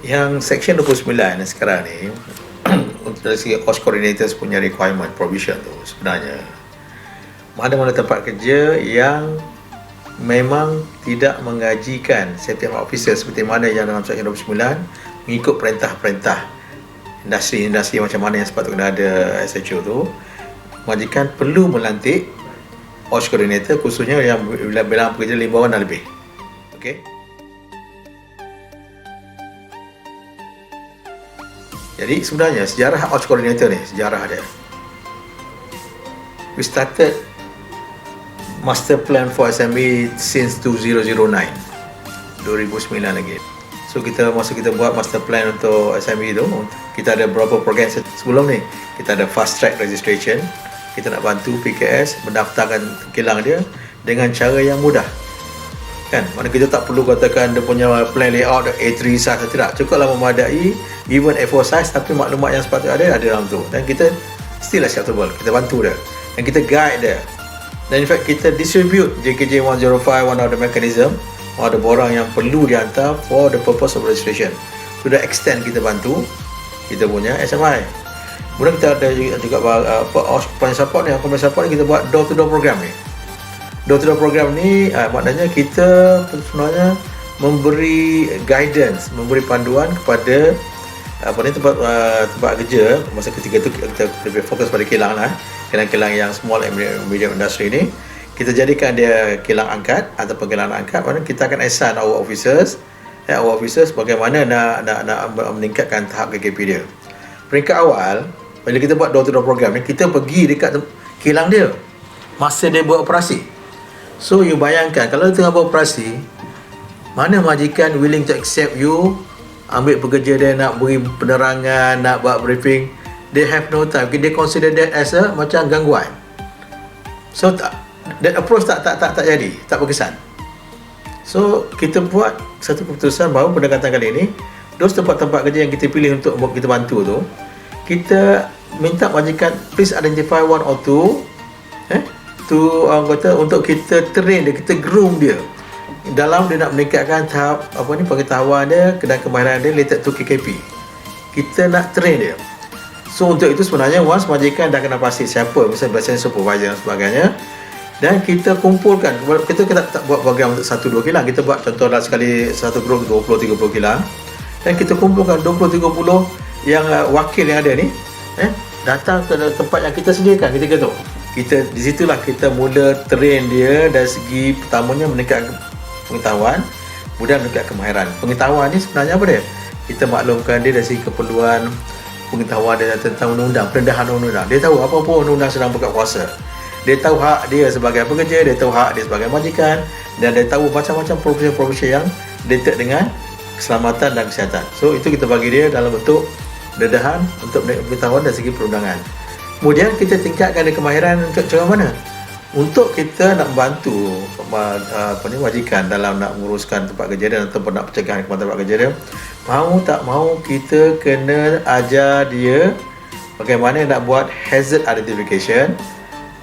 Yang Section 29 sekarang ni untuk dari segi OSH coordinators punya requirement provision tu, sebenarnya mana-mana tempat kerja yang memang tidak mengajikan safety officer seperti mana yang dalam Section 29 mengikut perintah-perintah industri-industri macam mana yang sepatutnya ada SHO tu, majikan perlu melantik OSH coordinator khususnya yang bilang pekerja 5 orang dan lebih. Okey. Jadi sebenarnya sejarah OSH coordinator ni, sejarah dia, we started master plan for SME since 2009 lagi. So masa kita buat master plan untuk SME tu, kita ada beberapa program sebelum ni. Kita ada fast track registration, kita nak bantu PKS mendaftarkan kilang dia dengan cara yang mudah, kan? Mana kita tak perlu katakan dia punya plan layout A3 size, tidak, cukuplah memadai even A4 size, tapi maklumat yang sepatutnya ada dalam tu, dan kita still acceptable, kita bantu dia dan kita guide dia. Dan in fact kita distribute JKJ 105, one of the mechanism, ada borang yang perlu dihantar for the purpose of registration. To the extent kita bantu kita punya SMI. Kemudian kita ada juga penyanyi support ni, penyanyi support ni kita buat door to door program ni. Door to door program ni maknanya kita sebenarnya memberi guidance, memberi panduan kepada tempat kerja. Masa ketika tu kita lebih fokus pada kilang lah, kilang-kilang yang small and medium industry ni, kita jadikan dia kilang angkat ataupun kilang angkat, mana kita akan assign our officers bagaimana nak meningkatkan tahap KKP dia. Peringkat awal bila kita buat door to door program ni, kita pergi dekat kilang dia masa dia buat operasi. So you bayangkan kalau dia tengah buat operasi, mana majikan willing to accept you ambil pekerja dia, nak beri penerangan, nak buat briefing. They have no time. They consider that as a macam gangguan. So that approach tak jadi, tak berkesan. So kita buat satu keputusan bahawa pendekatan kali ini, those tempat-tempat kerja yang kita pilih untuk kita bantu tu, kita minta majikan please identify one or two untuk kita train dia, kita groom dia dalam dia nak meningkatkan tahap pengetahuan dia dan kemahiran dia related to KKP. Kita nak train dia. So untuk itu sebenarnya once majikan dah kena pasti siapa, misalnya supervisor dan sebagainya, dan kita kumpulkan, kita tak buat program untuk 1-2 kilang, kita buat contoh dalam sekali satu grup 20-30 kilang, dan kita kumpulkan 20-30 yang wakil yang ada ni datang ke tempat yang kita sediakan ketika tu. Di situlah kita mula train dia dari segi pertamanya meningkatkan pengetahuan, kemudian meningkatkan kemahiran. Pengetahuan ni sebenarnya apa dia? Kita maklumkan dia dari segi keperluan pengetahuan dia tentang undang-undang, pendedahan undang-undang. Dia tahu apa pun undang-undang sedang buka kuasa. Dia tahu hak dia sebagai pekerja, dia tahu hak dia sebagai majikan, dan dia tahu macam-macam profesi-profesi yang related dengan keselamatan dan kesihatan. So itu kita bagi dia dalam bentuk pendedahan untuk pengetahuan dari segi perundangan. Kemudian kita tingkatkan dia kemahiran untuk cara mana? Untuk kita nak membantu majikan dalam nak menguruskan tempat kerja dia ataupun nak pencegahan kepada tempat kerja dia, mau tak mau kita kena ajar dia bagaimana nak buat hazard identification,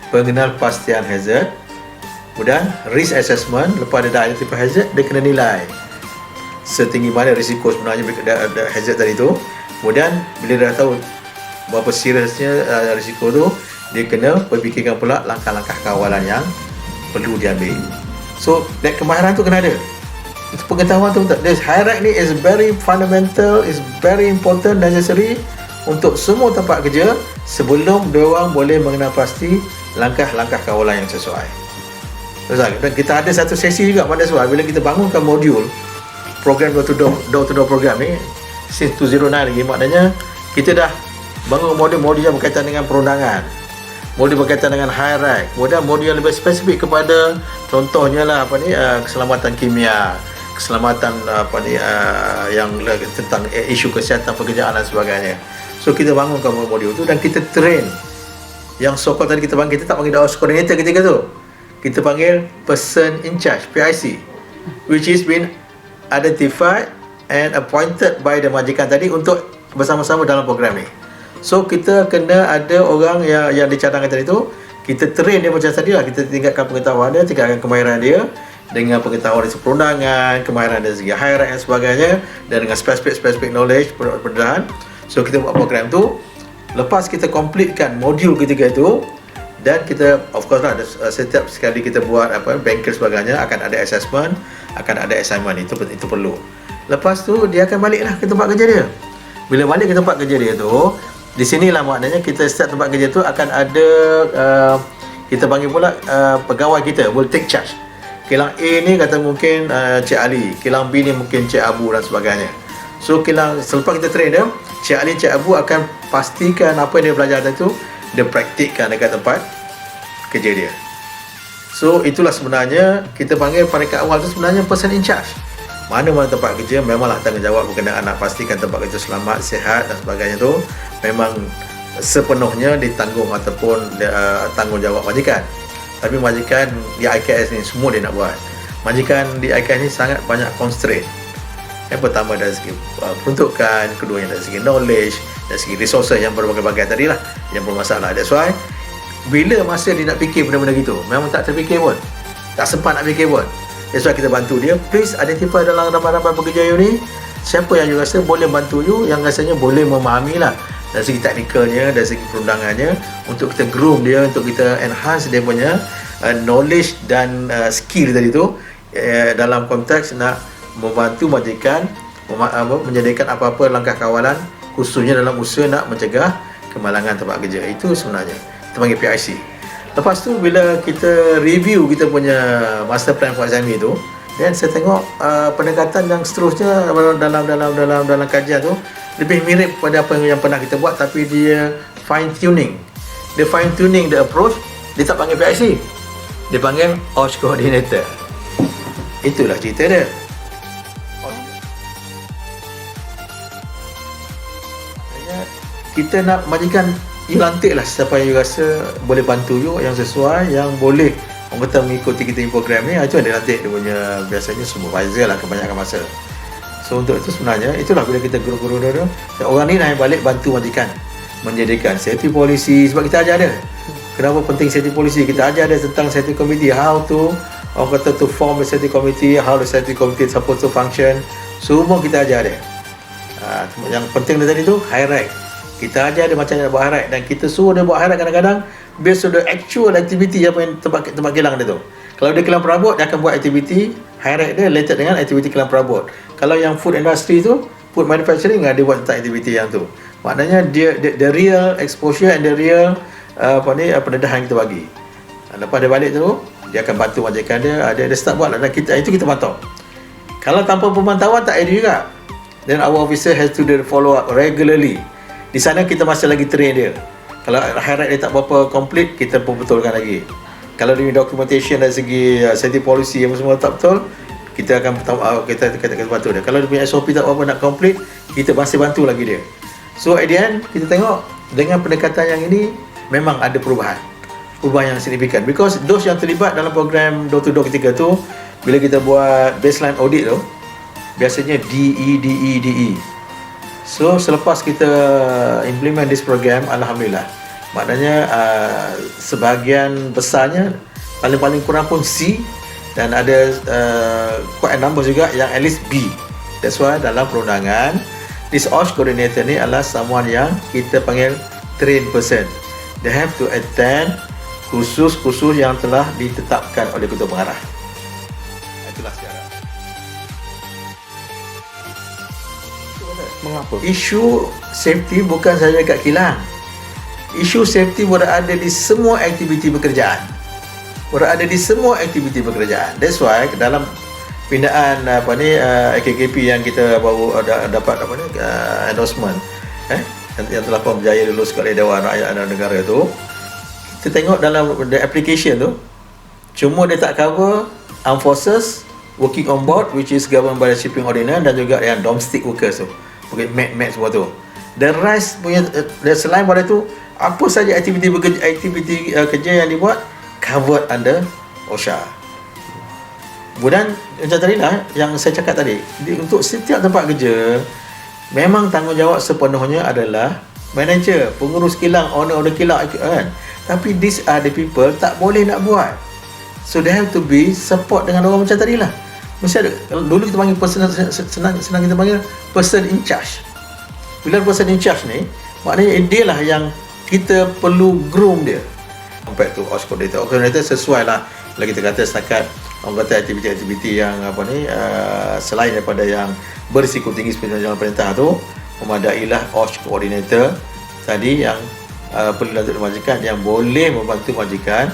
pengenal pastian hazard, kemudian risk assessment. Lepas dia dah identify hazard, dia kena nilai setinggi mana risiko sebenarnya ada hazard tadi tu. Kemudian bila dia dah tahu berapa seriousnya risiko tu, dia kena berfikirkan pula langkah-langkah kawalan yang perlu diambil. So that kemahiran tu kena ada, pengetahuan tu. This hierarchy ni is very fundamental, is very important, necessary untuk semua tempat kerja sebelum diorang boleh mengenal pasti langkah-langkah kawalan yang sesuai. Dan kita ada satu sesi juga pada sebab bila kita bangunkan modul program door to door program ni since 2009 lagi, maknanya kita dah bangun modul-modul yang berkaitan dengan perundangan, modul berkaitan dengan hierarchy, kemudian modul yang lebih spesifik kepada contohnya lah keselamatan kimia, keselamatan yang tentang isu kesihatan pekerjaan dan sebagainya. So kita bangunkan modul tu dan kita train yang so-called tadi kita tak panggil OSH coordinator ketika tu, kita panggil person in charge, PIC, which is been identified and appointed by the majikan tadi untuk bersama-sama dalam program ni. So kita kena ada orang yang dicadangkan tadi tu, kita train dia macam tadi lah, kita tingkatkan pengetahuan dia, tingkatkan kemahiran dia, dengan pengetahuan dari segi perundangan, kemahiran dari segi high rank dan sebagainya, dan dengan spesifik knowledge perundangan. So kita buat program tu. Lepas kita completekan modul ketiga itu, dan kita of course lah, setiap sekali kita buat banker sebagainya akan ada assessment, akan ada assignment, itu perlu. Lepas tu dia akan baliklah ke tempat kerja dia. Bila balik ke tempat kerja dia tu, di sinilah maknanya kita setiap tempat kerja tu akan ada kita panggil pula pegawai kita will take charge. Kilang A ni kata mungkin Cik Ali, kilang B ni mungkin Cik Abu dan sebagainya. So kilang selepas kita train dia, Cik Ali, Cik Abu akan pastikan apa yang dia belajar tadi tu dia praktikkan dekat tempat kerja dia. So itulah sebenarnya kita panggil pada awal tu sebenarnya person in charge. Mana-mana tempat kerja memanglah tanggungjawab berkenaan nak pastikan tempat kerja selamat, sihat dan sebagainya tu memang sepenuhnya ditanggung ataupun tanggungjawab majikan. Tapi majikan di IKS ni semua dia nak buat. Majikan di IKS ni sangat banyak constraint. Yang pertama dari segi peruntukan, keduanya dari segi knowledge, dari segi resources yang berbagai-bagai tadi lah yang bermasalah. That's why bila masa dia nak fikir benda-benda gitu, memang tak terfikir pun, tak sempat nak fikir pun. That's why kita bantu dia. Please identify dalam ramai-ramai pekerja you ni, siapa yang you rasa boleh bantu you, yang rasanya boleh memahami lah dari segi teknikalnya, dari segi perundangannya, untuk kita groom dia, untuk kita enhance dia punya knowledge dan skill tadi tu dalam konteks nak membantu majikan menyediakan apa-apa langkah kawalan khususnya dalam usaha nak mencegah kemalangan tempat kerja. Itu sebenarnya kita panggil PIC. Lepas tu bila kita review kita punya master plan for SME tu, dan saya tengok pendekatan yang seterusnya dalam kajian tu lebih mirip pada apa yang pernah kita buat, tapi dia fine tuning. Dia fine tuning the approach. Dia tak panggil PIC, dia panggil OSH coordinator. Itulah cerita dia. Kita nak majikan you lantik lah siapa yang you rasa boleh bantu you, yang sesuai, yang boleh orang kata mengikuti kita program ni. Itu yang dia lantik, dia punya biasanya supervisor lah kebanyakan masa. So untuk itu sebenarnya itulah bila kita guru-guru dia, orang ni lah yang balik bantu majikan menyediakan safety policy. Sebab kita ajar dia kenapa penting safety policy, kita ajar dia tentang safety committee, how to orang kata to form the safety committee, how the safety committee supposed to function, semua kita ajar dia. Yang penting dia tadi tu high rank. Kita ajar dia macam mana buat high rank, dan kita suruh dia buat high rank kadang-kadang based on the actual activity apa yang tempat kilang dia tu. Kalau dia kilang perabot, dia akan buat aktiviti high rank dia related dengan aktiviti kilang perabot. Kalau yang food industry tu, food manufacturing, dia buat tentang aktiviti yang tu. Maknanya dia the real exposure and the real pendedahan kita bagi. Lepas dia balik tu, dia akan bantu majikan dia start buat lah, dan kita itu kita pantau. Kalau tanpa pemantauan tak ada juga. Then our officer has to do the follow up regularly. Di sana kita masih lagi train dia. Kalau high rank dia tak berapa complete, kita pun betulkan lagi. Kalau dia documentation dari segi safety policy yang semua tak betul, kita akan kita bantu dia. Kalau dia punya SOP tak berapa nak complete, kita masih bantu lagi dia. So at the end, kita tengok dengan pendekatan yang ini memang ada perubahan yang signifikan. Because those yang terlibat dalam program door to door ketiga tu, bila kita buat baseline audit tu, biasanya DE. So selepas kita implement this program, alhamdulillah, maknanya sebahagian besarnya paling kurang pun C, dan ada quite a number juga yang at least B. That's why dalam perundangan, this OSH coordinator ni adalah someone yang kita panggil trained person. They have to attend kursus yang telah ditetapkan oleh ketua pengarah. Itulah sejarah. Mengapa? Isu safety bukan sahaja kat kilang. Isu safety berada di semua aktiviti pekerjaan. That's why dalam pindaan AKKP yang kita baru dapat endorsement yang telah pun berjaya lulus oleh Dewan Rakyat dan Negara tu, kita tengok dalam the application tu, cuma dia tak cover armed forces working on board, which is governed by the shipping ordinance, dan juga yang domestic workers tu, mat semua tu. The rest punya selain pada tu, apa saja aktiviti kerja yang dibuat covered under OSHA. Kemudian macam tadi lah yang saya cakap tadi, untuk setiap tempat kerja memang tanggungjawab sepenuhnya adalah manager, pengurus kilang, owner kilang kan. Tapi these are the people tak boleh nak buat. So they have to be support dengan orang macam tadi lah. Mesti ada, dulu kita panggil person, senang kita panggil person in charge. Bila person in charge ni, maknanya dia lah yang kita perlu groom dia. Compared to OSH coordinator. OSH coordinator sesuai lah, kalau kita kata setakat orang kata aktiviti-aktiviti yang apa ni, selain daripada yang berisiko tinggi seperti jalan perintah tu, memadailah OSH coordinator tadi yang perlu untuk majikan, yang boleh membantu majikan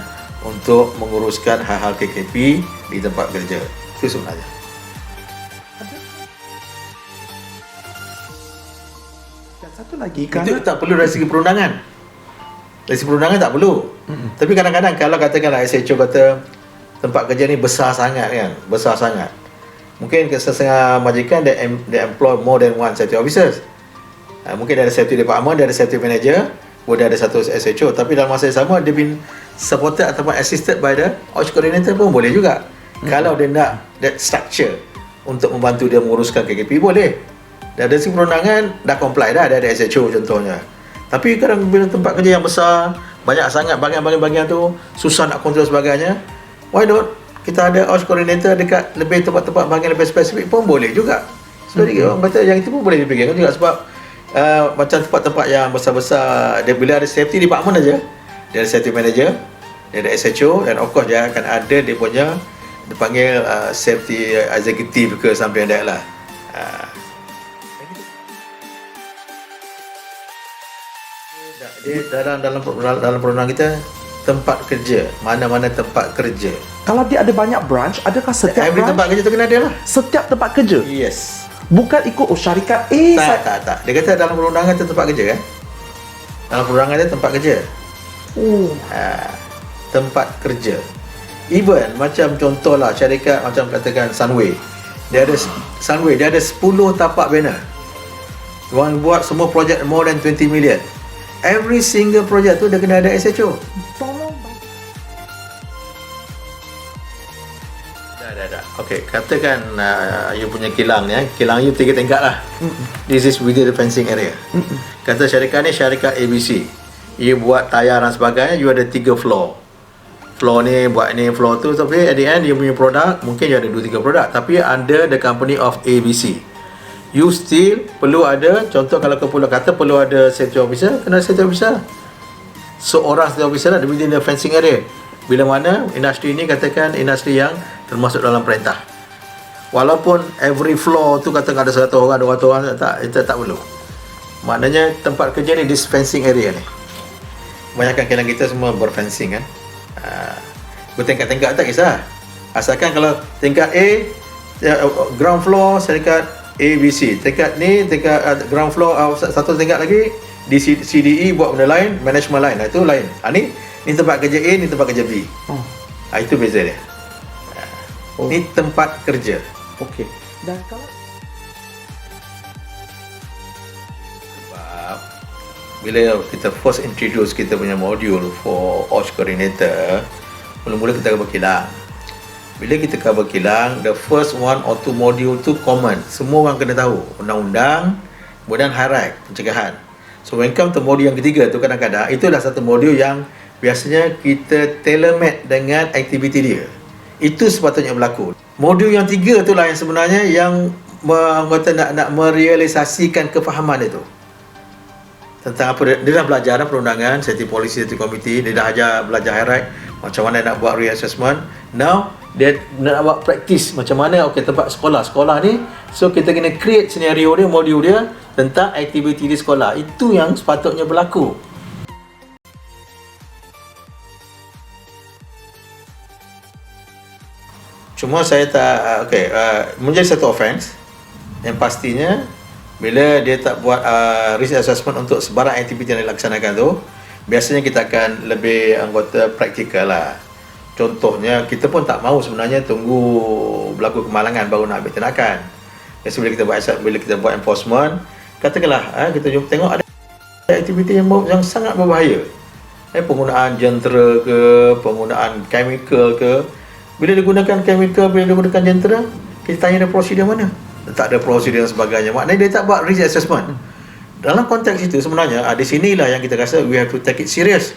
untuk menguruskan hal-hal KKP di tempat kerja. Itu sebenarnya. Dan satu lagi, itu tak perlu dari segi perundangan. Dari segi perundangan tak perlu. Tapi kadang-kadang kalau katakanlah SHO kata tempat kerja ni besar sangat kan, besar sangat. Mungkin setengah majikan they employ more than one safety officers. Mungkin ada safety department, ada safety manager, boleh ada satu SHO, tapi dalam masa yang sama dia been supported ataupun assisted by the OSH coordinator pun boleh juga. Kalau dia nak that structure untuk membantu dia menguruskan KKP, boleh. Dan dari segi perundangan dah comply dah, ada SHO contohnya. Tapi kadang bila tempat kerja yang besar, banyak sangat bahagian-bahagian tu, susah nak kontrol sebagainya, why not kita ada OSH coordinator dekat lebih tempat-tempat bahagian lebih spesifik pun boleh juga. So orang kata yang itu pun boleh dipikirkan juga, sebab macam tempat-tempat yang besar-besar, dia bila ada safety department aja, dia ada safety manager, dia ada SHO, dan of course dia akan ada dia punya, dia panggil safety executive ke something like that lah. Dia dalam perundangan kita, tempat kerja, mana-mana tempat kerja. Kalau dia ada banyak branch, adakah setiap Every branch? tempat kerja tu kena ada lah. Setiap tempat kerja? Yes. Bukan ikut syarikat Tak. Dia kata dalam perundangan tu tempat kerja kan. Dalam perundangan dia tempat kerja. Tempat kerja. Even macam contohlah syarikat macam katakan Sunway. Dia ada 10 tapak banner. Orang buat semua projek more than 20 million. Every single projek tu dia kena ada SHO. Dah. Okey, katakan you punya kilang ni, kilang you 3 tingkat lah. This is within the fencing area. Kata syarikat ni syarikat ABC. You buat tayar dan sebagainya, you ada 3 floor. Floor ni buat ni, floor tu, tapi at the end you punya produk mungkin you ada 2-3 produk, tapi under the company of ABC. You still perlu ada, contoh kalau kepulauan kata perlu ada safety officer, kena safety officer. Seorang safety officer lah within the fencing area. Bila mana industri ni katakan industri yang termasuk dalam perintah. Walaupun every floor tu katakan ada 100 orang, 200 orang, itu tak perlu. Maknanya tempat kerja ni di fencing area ni. Kebanyakan kilang kita semua berfencing kan. Bertingkat-tingkat tak kisah. Asalkan kalau tingkat A, ground floor syarikat ABC, tingkat ni, tingkat ground floor, satu tingkat lagi di CDE buat benda lain, management lain, itu lain. Ni tempat kerja A, ni tempat kerja B. Itu beza dia. Ni tempat kerja. Okey. Dan kalau sebab bila kita first introduce kita punya modul for OSH coordinator, mula-mula kita cover kilang. Bila kita cover kilang, the first 1 or 2 modul tu common, semua orang kena tahu, undang-undang, kemudian high pencegahan. So when come to modul yang ketiga tu, kadang-kadang itulah satu modul yang biasanya kita tailor-made dengan aktiviti dia. Itu sepatutnya berlaku. Modul yang 3 tu lah yang sebenarnya yang nak merealisasikan kefahaman dia tu. Tentang apa dia dah belajar perundangan, safety policy, safety committee, dia dah belajar high macam mana nak buat reassessment. Now dia nak buat praktis macam mana tempat sekolah ni, so kita kena create senario dia, modul dia tentang aktiviti di sekolah. Itu yang sepatutnya berlaku. Cuma saya tak menjadi satu offense yang pastinya bila dia tak buat risk assessment untuk sebarang aktiviti yang dilaksanakan tu, biasanya kita akan lebih anggota praktikal lah. Contohnya, kita pun tak mahu sebenarnya tunggu berlaku kemalangan baru nak ambil tindakan. Biasa bila kita buat enforcement, katakanlah kita tengok ada aktiviti yang sangat berbahaya. Penggunaan jentera ke, penggunaan chemical ke. Bila digunakan chemical, bila digunakan jentera, kita tanya ada prosedur mana? Tak ada prosedur dan sebagainya. Maknanya dia tak buat risk assessment. Dalam konteks itu sebenarnya di sinilah yang kita rasa we have to take it serious.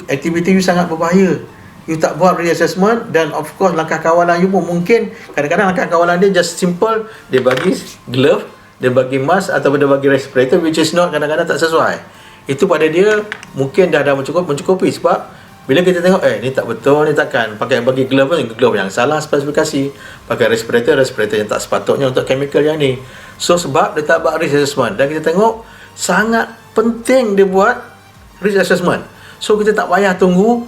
Aktiviti you sangat berbahaya. you tak buat reassessment, dan of course langkah kawalan you pun mungkin kadang-kadang langkah kawalan dia just simple, dia bagi glove, dia bagi mask ataupun dia bagi respirator, which is not, kadang-kadang tak sesuai. Itu pada dia mungkin dah mencukupi, sebab bila kita tengok ni tak betul, ni takkan pakai bagi glove yang salah spesifikasi, pakai respirator yang tak sepatutnya untuk chemical yang ni. So sebab dia tak buat risk assessment, dan kita tengok sangat penting dia buat risk assessment. So kita tak payah tunggu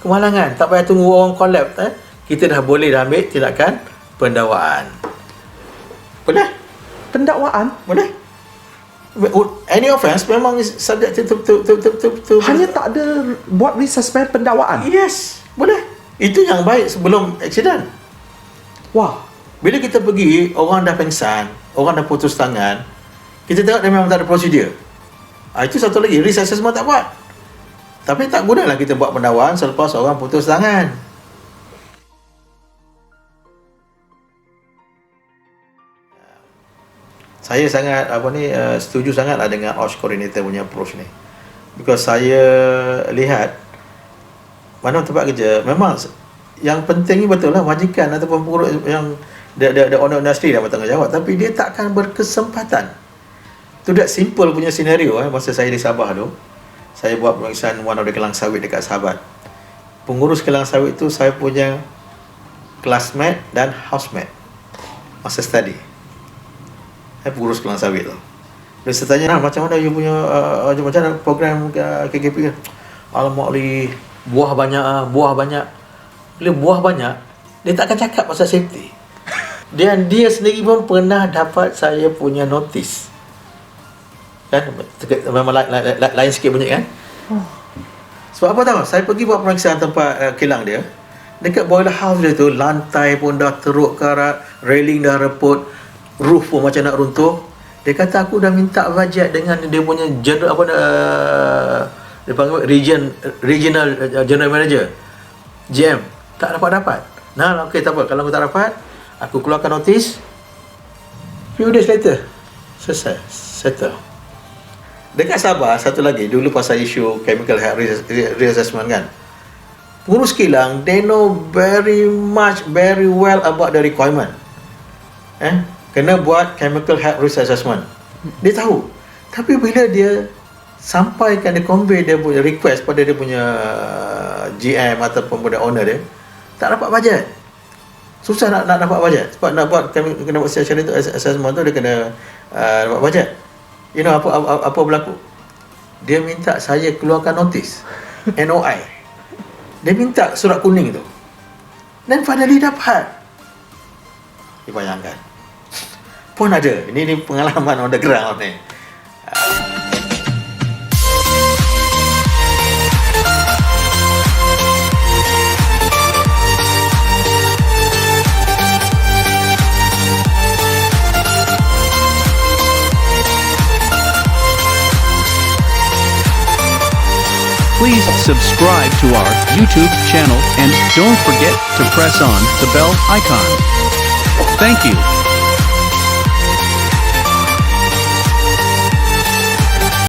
kemalangan, tak payah tunggu orang collapse, kita dah boleh ambil tindakan pendakwaan. Boleh? Pendakwaan? Boleh? Any offence memang subject to Hanya tak ada buat reassessment pendakwaan? Yes, boleh. Itu yang baik sebelum accident. Wah, Bila kita pergi, orang dah pengsan, orang dah putus tangan, kita tengok dia memang tak ada prosedur. Itu satu lagi, risk assessment tak buat. Tapi tak gunalah kita buat pendakwaan selepas orang putus tangan. Saya sangat setuju sangatlah dengan OSH coordinator punya approach ni. Because saya lihat mana tempat kerja memang yang penting ni betul lah, majikan ataupun pengurus yang the owner industry dah bertanggungjawab, tapi dia takkan berkesempatan. Tu that simple punya senario. Masa saya di Sabah tu, saya buat pemeriksaan one of the kilang sawit dekat Sahabat. Pengurus kilang sawit tu saya punya classmate dan housemate masa study. Saya pengurus kilang sawit tu. Dia tanya, macam mana you punya macam mana program KKP kan? Alamak li, buah banyak. Bila buah banyak, dia takkan cakap pasal safety. Dan dia sendiri pun pernah dapat saya punya notice. Kan memang lain sikit bunyi kan. Sebab apa tahu, saya pergi buat pemeriksaan tempat kilang dia. Dekat boiler house dia tu, lantai pun dah teruk karat, railing dah reput, roof pun macam nak runtuh. Dia kata aku dah minta bajet dengan dia punya general dia panggil regional general manager, GM, tak dapat. Nah, okey, tak apa, kalau aku tak dapat, aku keluarkan notis. Few days later selesai, settle. Dekat Sabah, satu lagi, dulu pasal isu chemical health reassessment kan, pengurus kilang, they know very well about the requirement. Kena buat chemical health risk assessment. Dia tahu. Tapi bila dia sampaikan, dia convey dia punya request pada dia punya GM ataupun pada owner dia, tak dapat bajet. Susah nak dapat bajet. Sebab nak buat, kena buat session itu, assessment tu dia kena dapat bajet. You know apa berlaku? Dia minta saya keluarkan notis NOI. Dia minta surat kuning tu. Dan finally dapat. Dibayangkan. Pun ada. Ini pengalaman on the ground ni. Please subscribe to our YouTube channel and don't forget to press on the bell icon. Thank you.